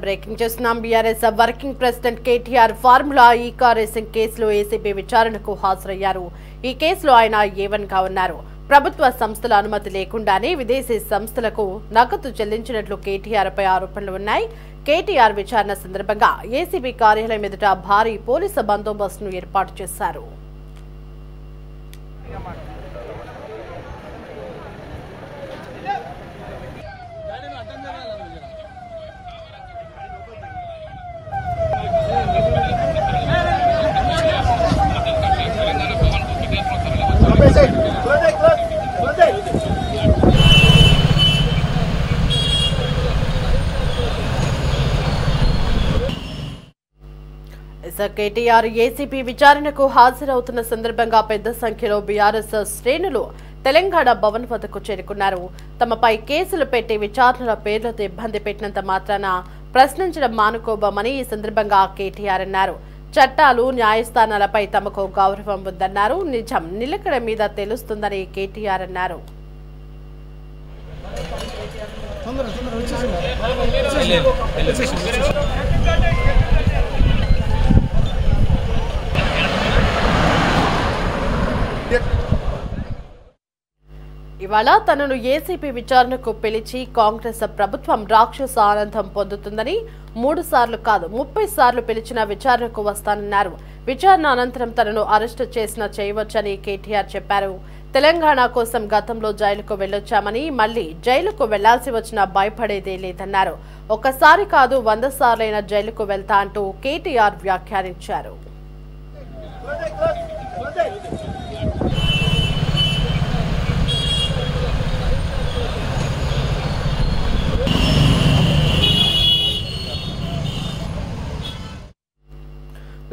Breaking చేస్తున్నాం. BRS working president KTR formula ఈ car racing కేసులో ఏసీబీ విచారణకు హాజరయ్యారు. ఈ కేసులో ఆయన ఏవన్గా ఉన్నారు. ప్రభుత్వ సంస్థల అనుమతి లేకుండానే విదేశీ సంస్థలకు నగదు చెల్లించినట్లు కేటీఆర్ పై ఆరోపణలు ఉన్నాయి. కేటీఆర్ విచారణ సందర్భంగా ఏసీబీ కార్యాలయం ఎదుట భారీ పోలీసు బందోబస్తును ఏర్పాటు చేశారు. కేటీఆర్ ఏసీబీ విచారణకు హాజరవుతున్న సందర్భంగా పెద్ద సంఖ్యలో బీఆర్ఎస్ శ్రేణులు తెలంగాణ భవన్ వద్దకు చేరుకున్నారు. తమపై కేసులు పెట్టి విచారణల పేర్లతో ఇబ్బంది పెట్టినంత మాత్రాన ప్రశ్నించడం మానుకోబోమని ఈ సందర్భంగా కేటీఆర్ అన్నారు. చట్టాలు న్యాయస్థానాలపై తమకు గౌరవం ఉందన్నారు. నిజం నిలకడ మీద తెలుస్తుందని కేటీఆర్ అన్నారు. ఇవాళ తనను ఏసీబీ విచారణకు పిలిచి కాంగ్రెస్ ప్రభుత్వం రాక్షస ఆనందం పొందుతుందని 3 సార్లు కాదు 30 సార్లు పిలిచిన విచారణకు వస్తానన్నారు. విచారణ అనంతరం తనను అరెస్టు చేసినా చేయవచ్చని కేటీఆర్ చెప్పారు. తెలంగాణ కోసం గతంలో జైలుకు వెళ్లొచ్చామని మళ్లీ జైలుకు వెళ్లాల్సి వచ్చినా భయపడేదే లేదన్నారు. ఒక్కసారి కాదు 100 సార్లైనా జైలుకు వెళ్తా అంటూ కేటీఆర్ వ్యాఖ్యానించారు.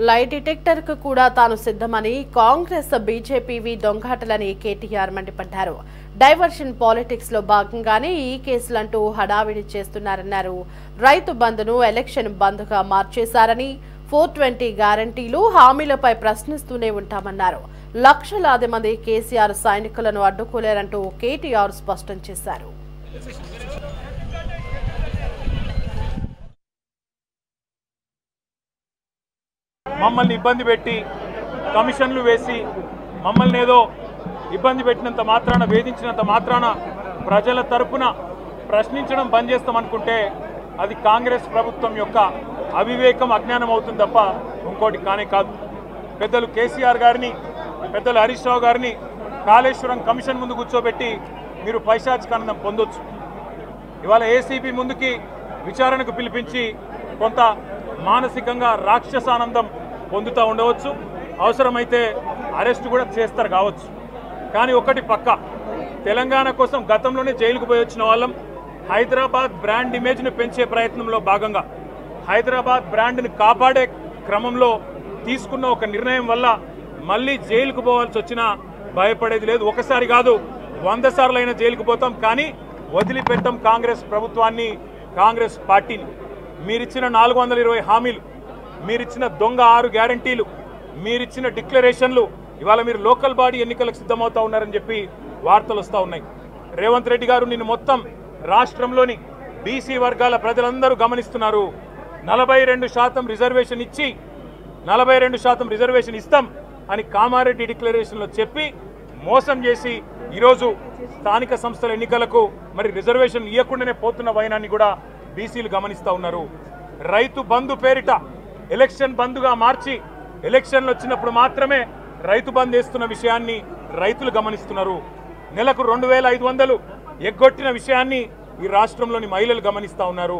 లై డిటెక్టర్ కు కూడా తాను సిద్ధమని, కాంగ్రెస్ బీజేపీవి దొంగాటలని కేటీఆర్ మండిపడ్డారు. డైవర్షన్ పాలిటిక్స్ లో భాగంగానే ఈ కేసులంటూ హడావిడి చేస్తున్నారన్నారు. రైతు బంధును ఎలక్షన్ బంద్గా మార్చేశారని, 420 గ్యారంటీలు హామీలపై ప్రశ్నిస్తూనే ఉంటామన్నారు. లక్షలాది మంది కేసీఆర్ సైనికులను అడ్డుకోలేరంటూ కేటీఆర్ స్పష్టం చేశారు. మమ్మల్ని ఇబ్బంది పెట్టి కమిషన్లు వేసి మమ్మల్ని ఏదో ఇబ్బంది పెట్టినంత మాత్రాన, వేధించినంత మాత్రాన ప్రజల తరపున ప్రశ్నించడం బంద్ చేస్తామనుకుంటే అది కాంగ్రెస్ ప్రభుత్వం యొక్క అవివేకం, అజ్ఞానం అవుతుంది తప్ప ఇంకోటి కానే కాదు. పెద్దలు కేసీఆర్ గారిని, పెద్దలు హరీష్ రావు గారిని కాళేశ్వరం కమిషన్ ముందు కూర్చోబెట్టి మీరు పైశాచికానందం పొందొచ్చు. ఇవాళ ఏసీబీ ముందుకి విచారణకు పిలిపించి కొంత మానసికంగా రాక్షసానందం పొందుతూ ఉండవచ్చు. అవసరమైతే అరెస్ట్ కూడా చేస్తారు కావచ్చు. కానీ ఒకటి పక్క, తెలంగాణ కోసం గతంలోనే జైలుకు పోయి వచ్చిన వాళ్ళం. హైదరాబాద్ బ్రాండ్ ఇమేజ్ను పెంచే ప్రయత్నంలో భాగంగా, హైదరాబాద్ బ్రాండ్ని కాపాడే క్రమంలో తీసుకున్న ఒక నిర్ణయం వల్ల మళ్ళీ జైలుకు పోవాల్సి వచ్చినా భయపడేది లేదు. ఒకసారి కాదు 100 సార్లైనా జైలుకు పోతాం, కానీ వదిలిపెట్టాం కాంగ్రెస్ ప్రభుత్వాన్ని, కాంగ్రెస్ పార్టీని. మీరిచ్చిన 420 హామీలు, మీరిచ్చిన దొంగ 6 గ్యారంటీలు, మీరిచ్చిన డిక్లరేషన్లు, ఇవాళ మీరు లోకల్ బాడీ ఎన్నికలకు సిద్ధమవుతా ఉన్నారని చెప్పి వార్తలు వస్తూ ఉన్నాయి. రేవంత్ రెడ్డి గారు నిన్ను మొత్తం రాష్ట్రంలోని బీసీ వర్గాల ప్రజలందరూ గమనిస్తున్నారు. 42% రిజర్వేషన్ ఇచ్చి 42% రిజర్వేషన్ ఇస్తాం అని కామారెడ్డి డిక్లరేషన్లో చెప్పి మోసం చేసి ఈరోజు స్థానిక సంస్థల ఎన్నికలకు మరి రిజర్వేషన్ ఇవ్వకుండానే పోతున్న వైనాన్ని కూడా బీసీలు గమనిస్తూ ఉన్నారు. రైతు బంధు పేరిట ఎలక్షన్ బంధుగా మార్చి ఎలక్షన్లు వచ్చినప్పుడు మాత్రమే రైతు బంధు వేస్తున్న విషయాన్ని రైతులు గమనిస్తున్నారు. నెలకు 2500 ఎగ్గొట్టిన విషయాన్ని ఈ రాష్ట్రంలోని మహిళలు గమనిస్తూ ఉన్నారు.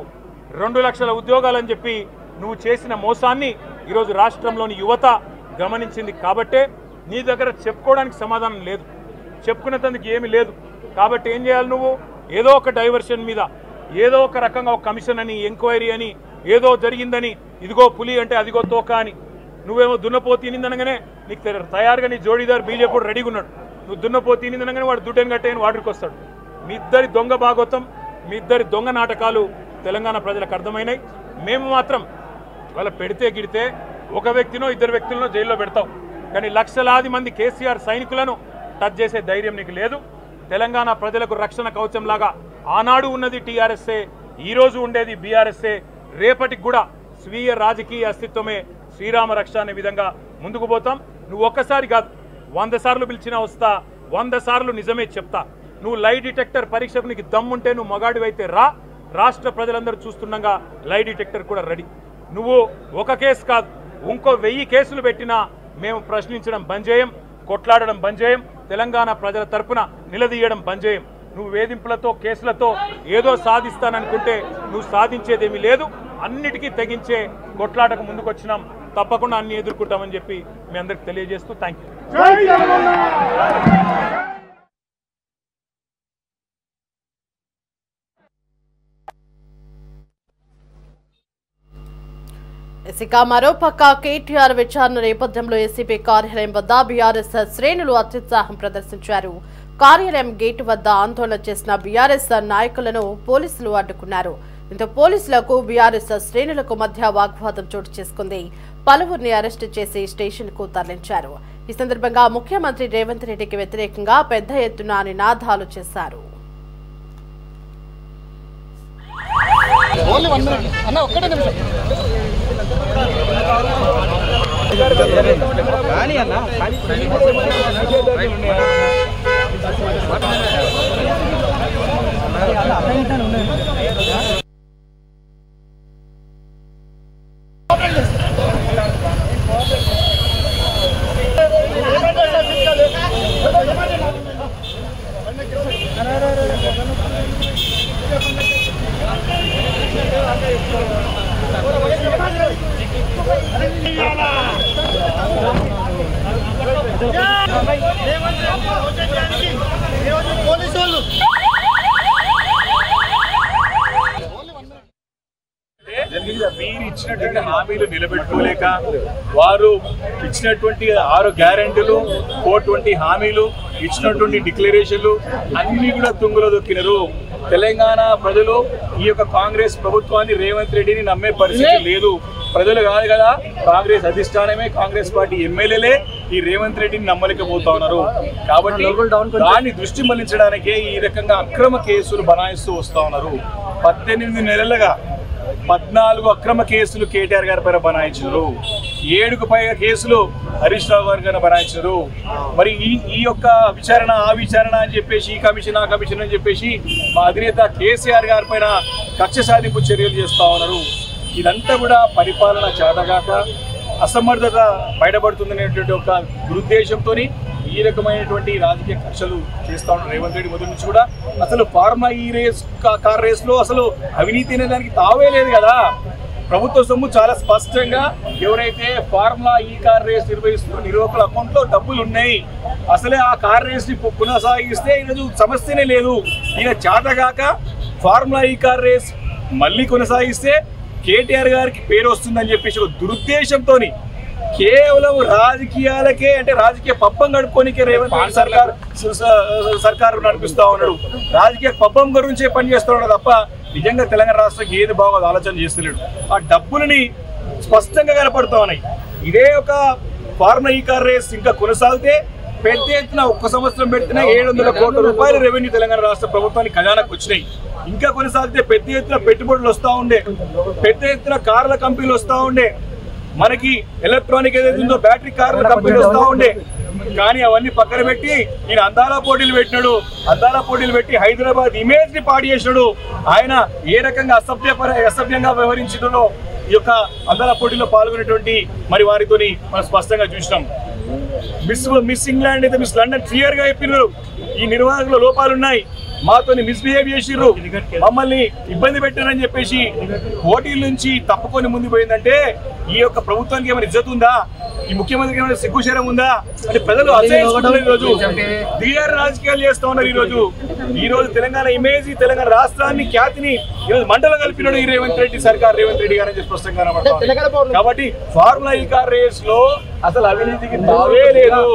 2 లక్షల ఉద్యోగాలని చెప్పి నువ్వు చేసిన మోసాన్ని ఈరోజు రాష్ట్రంలోని యువత గమనించింది. కాబట్టే నీ దగ్గర చెప్పుకోవడానికి సమాధానం లేదు, చెప్పుకునేందుకు ఏమీ లేదు. కాబట్టి ఏం చేయాలి, నువ్వు ఏదో ఒక డైవర్షన్ మీద, ఏదో ఒక రకంగా ఒక కమిషన్ అని, ఎంక్వైరీ అని, ఏదో జరిగిందని, ఇదిగో పులి అంటే అదిగో తోక అని, నువ్వేమో దున్నపోతు తినిందనగానే నీకు తయారుగా నీ జోడీదారు బీజేపీ రెడీగా ఉన్నాడు. నువ్వు దున్నపోతు తినిందనగానే వాడు దుడ్డని కట్టేయని వాడికి వస్తాడు. మీ ఇద్దరి దొంగ భాగోతం, మీ ఇద్దరి దొంగ నాటకాలు తెలంగాణ ప్రజలకు అర్థమైనాయి. మేము మాత్రం వాళ్ళ పెడితే గిడితే ఒక వ్యక్తినో 2 వ్యక్తులను జైల్లో పెడతాం, కానీ లక్షలాది మంది కేసీఆర్ సైనికులను టచ్ చేసే ధైర్యం నీకు లేదు. తెలంగాణ ప్రజలకు రక్షణ కవచంలాగా ఆనాడు ఉన్నది టీఆర్ఎస్ఏ, ఈ రోజు ఉండేది బీఆర్ఎస్ఏ, రేపటికి కూడా స్వీయ రాజకీయ అస్తిత్వమే శ్రీరామ రక్ష అనే విధంగా ముందుకు పోతాం. నువ్వు ఒక్కసారి కాదు 100 సార్లు పిలిచినా వస్తా, 100 సార్లు నిజమే చెప్తా. నువ్వు లై డిటెక్టర్ పరీక్షకు నీకు దమ్ముంటే నువ్వు మగాడివైతే రా. రాష్ట్ర ప్రజలందరూ చూస్తుండగా లై డిటెక్టర్ కూడా రెడీ. నువ్వు ఒక కేసు కాదు ఇంకో 1000 కేసులు పెట్టినా మేము ప్రశ్నించడం బంద్ చేయం, కొట్లాడడం బంద్ చేయం, తెలంగాణ ప్రజల తరపున నిలదీయడం బంద్ చేయం. నువ్వు వేధింపులతో కేసులతో ఏదో సాధిస్తాననుకుంటే నువ్వు సాధించేదేమీ లేదు. అన్నిటికీ తెగించే కొట్లాటకు ముందుకొచ్చినాం. తప్పకుండా అన్ని ఎదుర్కొంటామని చెప్పి మీ అందరికి తెలియజేస్తూ థ్యాంక్ యూ. ఇక మరోపక్క కేటీఆర్ విచారణ నేపథ్యంలో ఏసీపీ కార్యాలయం వద్ద బీఆర్ఎస్ శ్రేణులు అత్యుత్సాహం ప్రదర్శించారు. కార్యాలయం గేటు వద్ద ఆందోళన చేసిన బీఆర్ఎస్ నాయకులను పోలీసులు అడ్డుకున్నారు. దీంతో పోలీసులకు బీఆర్ఎస్ శ్రేణులకు మధ్య వాగ్వాదం చోటు చేసుకుంది. పలువురిని అరెస్టు చేసి స్టేషన్ కు తరలించారు. ఈ సందర్భంగా ముఖ్యమంత్రి రేవంత్ రెడ్డికి వ్యతిరేకంగా పెద్ద ఎత్తున నినాదాలు చేశారు. మీరు ఇచ్చినటువంటి హామీలు నిలబెట్టుకోలేక వారు ఇచ్చినటువంటి 6 గ్యారెంటీలు 420 హామీలు ఇచ్చినటువంటి డిక్లరేషన్లు అన్ని కూడా తుంగులో దొక్కినారు. తెలంగాణ ప్రజలు ఈ యొక్క కాంగ్రెస్ ప్రభుత్వాన్ని రేవంత్ రెడ్డిని నమ్మే పరిస్థితి లేదు. ప్రజలు కాదు కదా, కాంగ్రెస్ అధిష్టానమే కాంగ్రెస్ పార్టీ ఎమ్మెల్యేలే ఈ రేవంత్ రెడ్డిని నమ్మలేకపోతా ఉన్నారు. కాబట్టి దాన్ని దృష్టి మళ్లించడానికే ఈ రకంగా అక్రమ కేసులు బనాయిస్తూ వస్తా ఉన్నారు. 18 నెలలుగా 14 అక్రమ కేసులు కేటీఆర్ గారి పైన బనాయించారు. 7కు పైగా కేసులు హరీష్ రావు గారి పైన బనాయించారు. మరి ఈ యొక్క విచారణ ఆ విచారణ అని చెప్పేసి ఈ కమిషన్ ఆ కమిషన్ అని చెప్పేసి మా అధినేత కేసీఆర్ గారి పైన కక్ష సాధింపు చర్యలు చేస్తూ ఉన్నారు. ఇదంతా కూడా పరిపాలన చేతగాక అసమర్థత బయటపడుతుందనేటువంటి ఒక దురుద్దేశంతో ఈ రకమైనటువంటి రాజకీయ కక్షలు చేస్తూ ఉన్నారు రేవంత్ రెడ్డి మొదటి నుంచి కూడా. అసలు ఫార్మా కార్ రేస్లో అసలు అవినీతి అనే దానికి తావే లేదు కదా. ప్రభుత్వ సొమ్ము చాలా స్పష్టంగా ఎవరైతే ఫార్ములా కార్ రేస్ నిర్వహిస్తున్న నిర్వాహకుల అకౌంట్లో డబ్బులు ఉన్నాయి. అసలే ఆ కార్ రేస్ని కొనసాగిస్తే ఈరోజు సమస్యనే లేదు. ఈయన చేతగాక ఫార్ములా కార్ రేస్ మళ్ళీ కొనసాగిస్తే కేటీఆర్ గారికి పేరు వస్తుందని చెప్పేసి ఒక దురుద్దేశంతో కేవలం రాజకీయాలకే అంటే రాజకీయ పబ్బం గడుపుకోనికే రేవంత్ రెడ్డి సర్కారు నడిపిస్తూ ఉన్నాడు. రాజకీయ పబ్బం గురించే పనిచేస్తూ ఉన్నాడు తప్ప నిజంగా తెలంగాణ రాష్ట్రానికి ఏది బాగోదు ఆలోచన చేస్తలేడు. ఆ డబ్బులని స్పష్టంగా కనపడుతూ ఉన్నాయి. ఇదే ఒక ఫార్మా కార్ రేస్ ఇంకా కొనసాగితే పెద్ద ఎత్తున 1 సంవత్సరం పెట్టిన 700 కోట్ల రూపాయల రెవెన్యూ తెలంగాణ రాష్ట్ర ప్రభుత్వానికి ఖజానాకు వచ్చినాయి. ఇంకా కొనసాగితే పెద్ద ఎత్తున పెట్టుబడులు వస్తూ ఉండే, పెద్ద ఎత్తున కార్ల కంపెనీలు వస్తూ ఉండే, మనకి ఎలక్ట్రానిక్ ఏదైతే ఉందో బ్యాటరీ కార్ల కంపెనీలు వస్తూ ఉండే. కానీ అవన్నీ పక్కన పెట్టి ఈయన అందాల పోటీలు పెట్టినాడు. అందాల పోటీలు పెట్టి హైదరాబాద్ ఇమేజ్ ని పాడు చేసినాడు. ఆయన ఏ రకంగా అసభ్యంగా వ్యవహరించడంలో ఈ యొక్క అందాల పోటీలో పాల్గొనేటువంటి మరి వారితోని మనం స్పష్టంగా చూసినాం. మిస్ ఇంగ్లాండ్ అయితే మిస్ లండన్ క్లియర్ గా చెప్పినారు ఈ నిర్వాహకుల లోపాలున్నాయి, మాతోని మిస్బిహేవ్ చేసిర్రు, మమ్మల్ని ఇబ్బంది పెట్టారని చెప్పేసి పోటీల నుంచి తప్పుకొని ముందు పోయిందంటే ఈ యొక్క ప్రభుత్వానికి ఏమైనా ఇజ్జత్ ఉందా? ఈ ముఖ్యమంత్రికి ఏమైనా సిగ్గుశరం ఉందా? అంటే ప్రజలు అసహించుకుంటున్నారు. ఈరోజు దిగారు రాజకీయాలు చేస్తూ ఉన్నారు. ఈ రోజు తెలంగాణ ఇమేజ్, తెలంగాణ రాష్ట్రాన్ని ఖ్యాతిని ఈరోజు మంటలు కలిపినాడు ఈ రేవంత్ రెడ్డి సర్కార్, రేవంత్ రెడ్డి గారు స్పష్టంగా కనబడుతుంది. కాబట్టి ఫార్ములా కార్ రేస్ లో అసలు అవినీతికి తావే లేదు.